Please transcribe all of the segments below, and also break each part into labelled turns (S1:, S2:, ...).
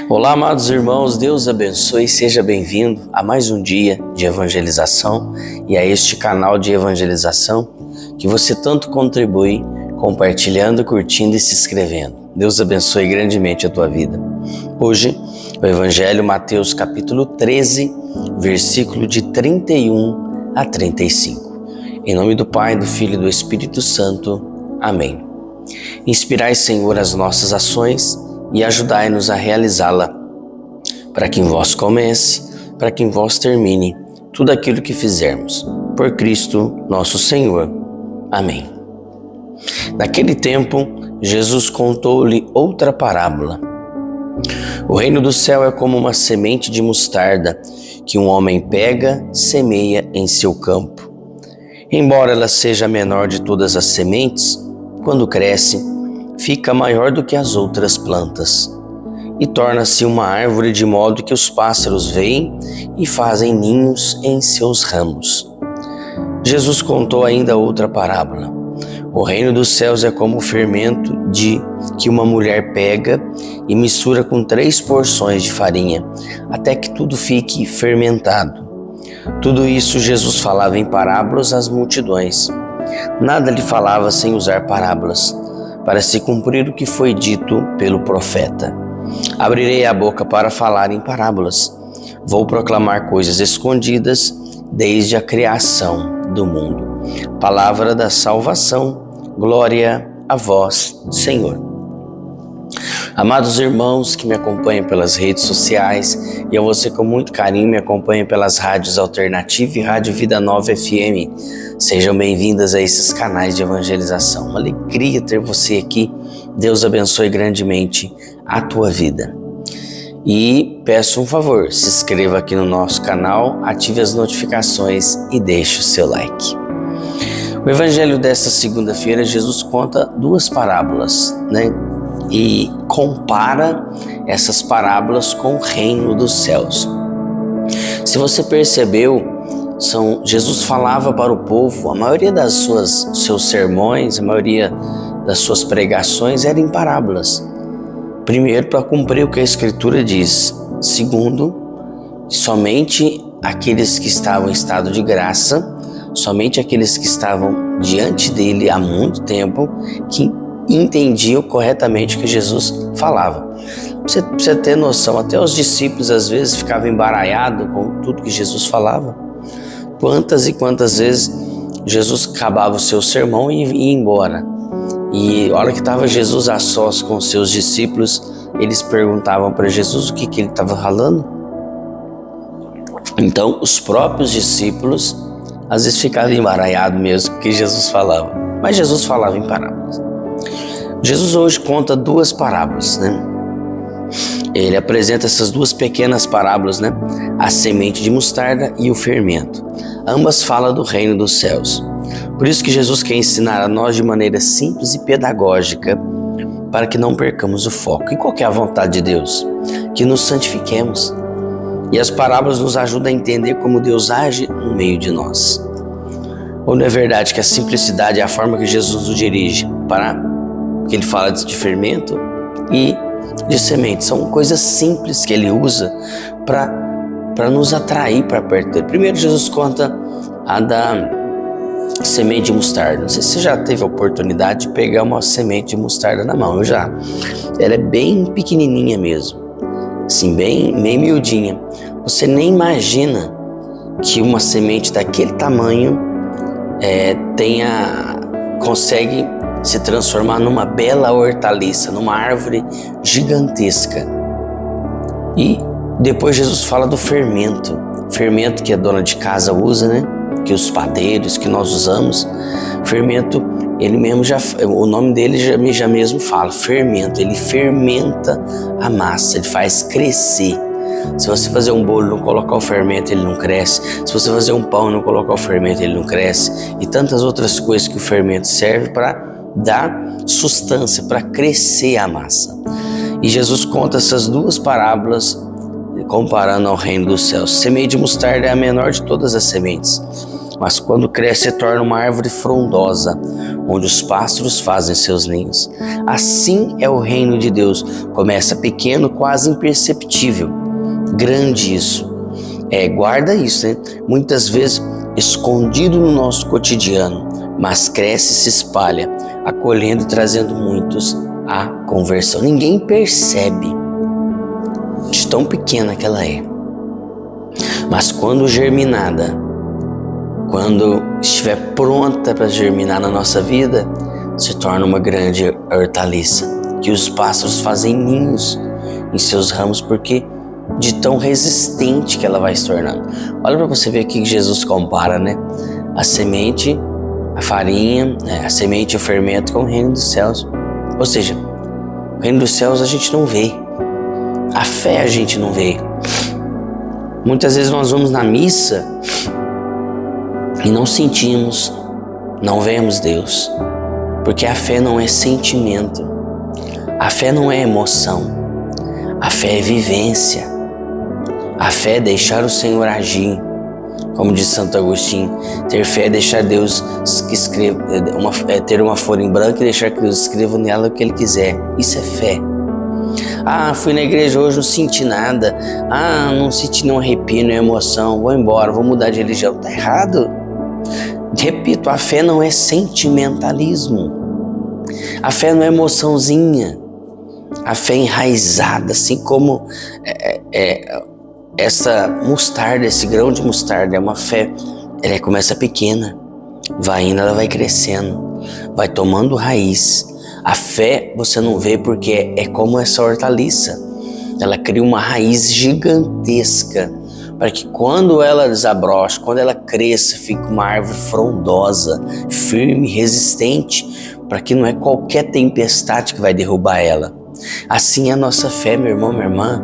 S1: Olá, amados irmãos, Deus abençoe e seja bem-vindo a mais um dia de evangelização e a este canal de evangelização que você tanto contribui compartilhando, curtindo e se inscrevendo. Deus abençoe grandemente a tua vida. Hoje, o Evangelho Mateus capítulo 13, versículo de 31 a 35. Em nome do Pai, do Filho e do Espírito Santo. Amém. Inspirai, Senhor, as nossas ações e ajudai-nos a realizá-la, para que em vós comece, para que em vós termine tudo aquilo que fizermos. Por Cristo nosso Senhor. Amém. Naquele tempo, Jesus contou-lhe outra parábola. O reino do céu é como uma semente de mostarda que um homem pega, semeia em seu campo. Embora ela seja a menor de todas as sementes, quando cresce, fica maior do que as outras plantas e torna-se uma árvore de modo que os pássaros veem e fazem ninhos em seus ramos. Jesus contou ainda outra parábola. O reino dos céus é como o fermento que uma mulher pega e mistura com 3 porções de farinha, até que tudo fique fermentado. Tudo isso Jesus falava em parábolas às multidões. Nada lhe falava sem usar parábolas, para se cumprir o que foi dito pelo profeta. Abrirei a boca para falar em parábolas. Vou proclamar coisas escondidas desde a criação do mundo. Palavra da salvação, glória a vós, Senhor. Amados irmãos que me acompanham pelas redes sociais e a você com muito carinho me acompanha pelas rádios Alternativa e Rádio Vida Nova FM, sejam bem-vindas a esses canais de evangelização. Uma alegria ter você aqui. Deus abençoe grandemente a tua vida. E peço um favor, se inscreva aqui no nosso canal, ative as notificações e deixe o seu like. O evangelho desta segunda-feira, Jesus conta 2 parábolas, e compara essas parábolas com o reino dos céus. Se você percebeu, Jesus falava para o povo, a maioria dos seus sermões, a maioria das suas pregações era em parábolas. Primeiro, para cumprir o que a Escritura diz. Segundo, somente aqueles que estavam em estado de graça, somente aqueles que estavam diante dele há muito tempo, que entendiam corretamente o que Jesus falava. Você ter noção, até os discípulos às vezes ficavam embaralhados com tudo que Jesus falava. Quantas e quantas vezes Jesus acabava o seu sermão e ia embora. E a hora que estava Jesus a sós com os seus discípulos, eles perguntavam para Jesus o que ele estava falando. Então, os próprios discípulos às vezes ficavam embaralhados mesmo com o que Jesus falava. Mas Jesus falava em parábolas. Jesus hoje conta 2 parábolas, Ele apresenta essas 2 pequenas parábolas, A semente de mostarda e o fermento. Ambas falam do reino dos céus. Por isso que Jesus quer ensinar a nós de maneira simples e pedagógica, para que não percamos o foco. E qual que é a vontade de Deus? Que nos santifiquemos. E as parábolas nos ajudam a entender como Deus age no meio de nós. Ou não é verdade que a simplicidade é a forma que Jesus nos dirige para que ele fala de fermento e de semente? São coisas simples que ele usa para nos atrair para perto dele. Primeiro, Jesus conta a da semente de mostarda. Não sei se você já teve a oportunidade de pegar uma semente de mostarda na mão. Eu já. Ela é bem pequenininha mesmo, assim, bem miudinha. Você nem imagina que uma semente daquele tamanho consegue se transformar numa bela hortaliça, numa árvore gigantesca. E depois Jesus fala do fermento. Fermento que a dona de casa usa, que os padeiros, que nós usamos. Fermento, ele mesmo o nome dele já mesmo fala, fermento. Ele fermenta a massa, ele faz crescer. Se você fazer um bolo e não colocar o fermento, ele não cresce. Se você fazer um pão e não colocar o fermento, ele não cresce. E tantas outras coisas que o fermento serve para dar sustância, para crescer a massa. E Jesus conta essas 2 parábolas comparando ao reino dos céus. Semente de mostarda é a menor de todas as sementes. mas quando cresce se torna uma árvore frondosa, onde os pássaros fazem seus ninhos. Assim é o reino de Deus, começa pequeno, quase imperceptível. Grande isso. Guarda isso, né? Muitas vezes escondido no nosso cotidiano, mas cresce e se espalha, acolhendo e trazendo muitos à conversão. Ninguém percebe de tão pequena que ela é. Mas quando germinada, quando estiver pronta para germinar na nossa vida, se torna uma grande hortaliça, que os pássaros fazem ninhos em seus ramos, porque de tão resistente que ela vai se tornando. Olha para você ver aqui que Jesus compara, né? A semente, a farinha, a semente e o fermento com o reino dos céus. Ou seja, o reino dos céus a gente não vê, a fé a gente não vê. Muitas vezes nós vamos na missa e não sentimos, não vemos Deus, porque a fé não é sentimento, a fé não é emoção, a fé é vivência, a fé é deixar o Senhor agir. Como diz Santo Agostinho, ter fé é deixar Deus ter uma folha em branco e deixar que Deus escreva nela o que Ele quiser. Isso é fé. Fui na igreja hoje, não senti nada. Não senti nenhum arrepio, nenhuma emoção. Vou embora, vou mudar de religião. Tá errado. Repito, a fé não é sentimentalismo. A fé não é emoçãozinha. A fé é enraizada, assim como essa mostarda, esse grão de mostarda, é uma fé, ela começa pequena, vai indo, ela vai crescendo, vai tomando raiz. A fé você não vê porque é como essa hortaliça, ela cria uma raiz gigantesca, para que quando ela desabroche, quando ela cresça, fique uma árvore frondosa, firme, resistente, para que não é qualquer tempestade que vai derrubar ela. Assim é a nossa fé, meu irmão, minha irmã.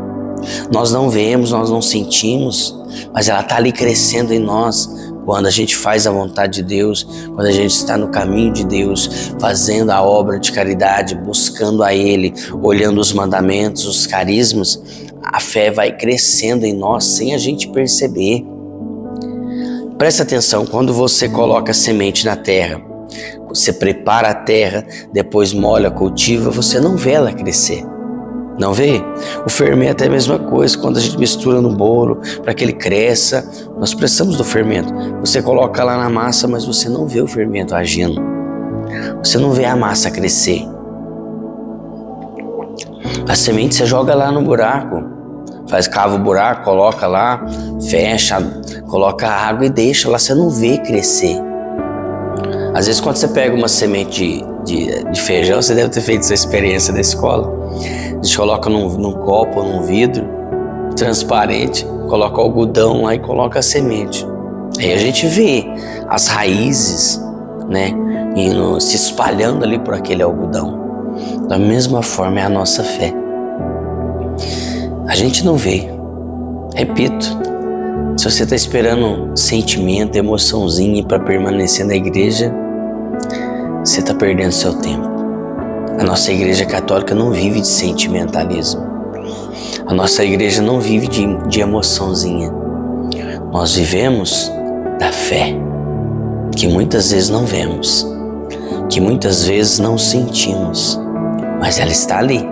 S1: Nós não vemos, nós não sentimos, mas ela está ali crescendo em nós quando a gente faz a vontade de Deus, quando a gente está no caminho de Deus, fazendo a obra de caridade, buscando a Ele, olhando os mandamentos, os carismas. A fé vai crescendo em nós sem a gente perceber. Presta atenção, quando você coloca a semente na terra, você prepara a terra, depois molha, cultiva, você não vê ela crescer. Não vê? O fermento é a mesma coisa. Quando a gente mistura no bolo para que ele cresça, nós precisamos do fermento. Você coloca lá na massa, mas você não vê o fermento agindo. Você não vê a massa crescer. A semente você joga lá no buraco, cava o buraco, coloca lá, fecha, coloca água e deixa lá, você não vê crescer. Às vezes quando você pega uma semente de feijão, você deve ter feito essa experiência da escola. A gente coloca num copo, num vidro transparente, coloca o algodão lá e coloca a semente. Aí a gente vê as raízes, né, se espalhando ali por aquele algodão. Da mesma forma é a nossa fé. A gente não vê. Repito, se você está esperando sentimento, emoçãozinha para permanecer na igreja, você está perdendo seu tempo. A nossa igreja católica não vive de sentimentalismo. A nossa igreja não vive de emoçãozinha. Nós vivemos da fé, que muitas vezes não vemos, que muitas vezes não sentimos, mas ela está ali.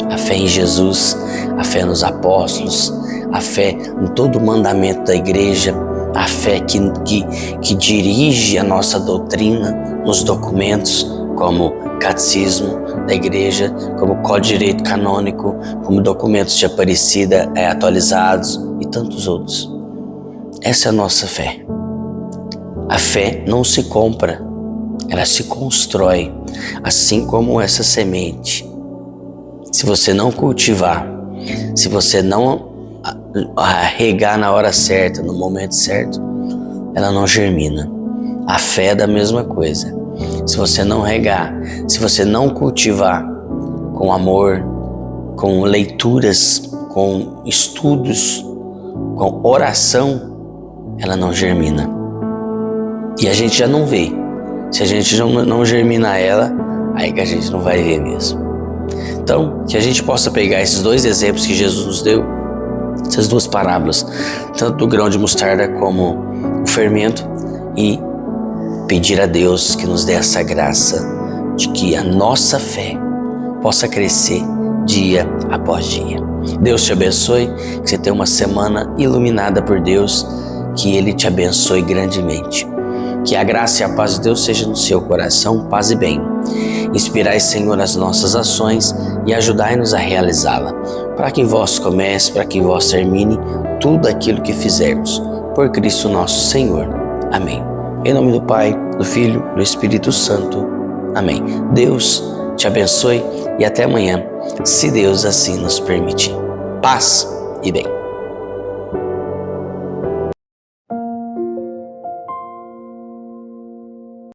S1: A fé em Jesus, a fé nos apóstolos, a fé em todo o mandamento da igreja, a fé que dirige a nossa doutrina nos documentos, como catecismo da igreja, como Código de Direito Canônico, como documentos de Aparecida atualizados e tantos outros. Essa é a nossa fé. A fé não se compra, ela se constrói, assim como essa semente. Se você não cultivar, se você não regar na hora certa, no momento certo, ela não germina. A fé é da mesma coisa. Se você não regar, se você não cultivar com amor, com leituras, com estudos, com oração, ela não germina. E a gente já não vê. Se a gente não germina ela, aí que a gente não vai ver mesmo. Então, que a gente possa pegar esses dois exemplos que Jesus nos deu, essas duas parábolas, tanto do grão de mostarda como o fermento, e pedir a Deus que nos dê essa graça de que a nossa fé possa crescer dia após dia. Deus te abençoe, que você tenha uma semana iluminada por Deus, que Ele te abençoe grandemente. Que a graça e a paz de Deus seja no seu coração, paz e bem. Inspirai, Senhor, as nossas ações e ajudai-nos a realizá-la, para que vós comece, para que vós termine tudo aquilo que fizermos. Por Cristo nosso Senhor. Amém. Em nome do Pai, do Filho, do Espírito Santo. Amém. Deus te abençoe e até amanhã, se Deus assim nos permitir. Paz e bem.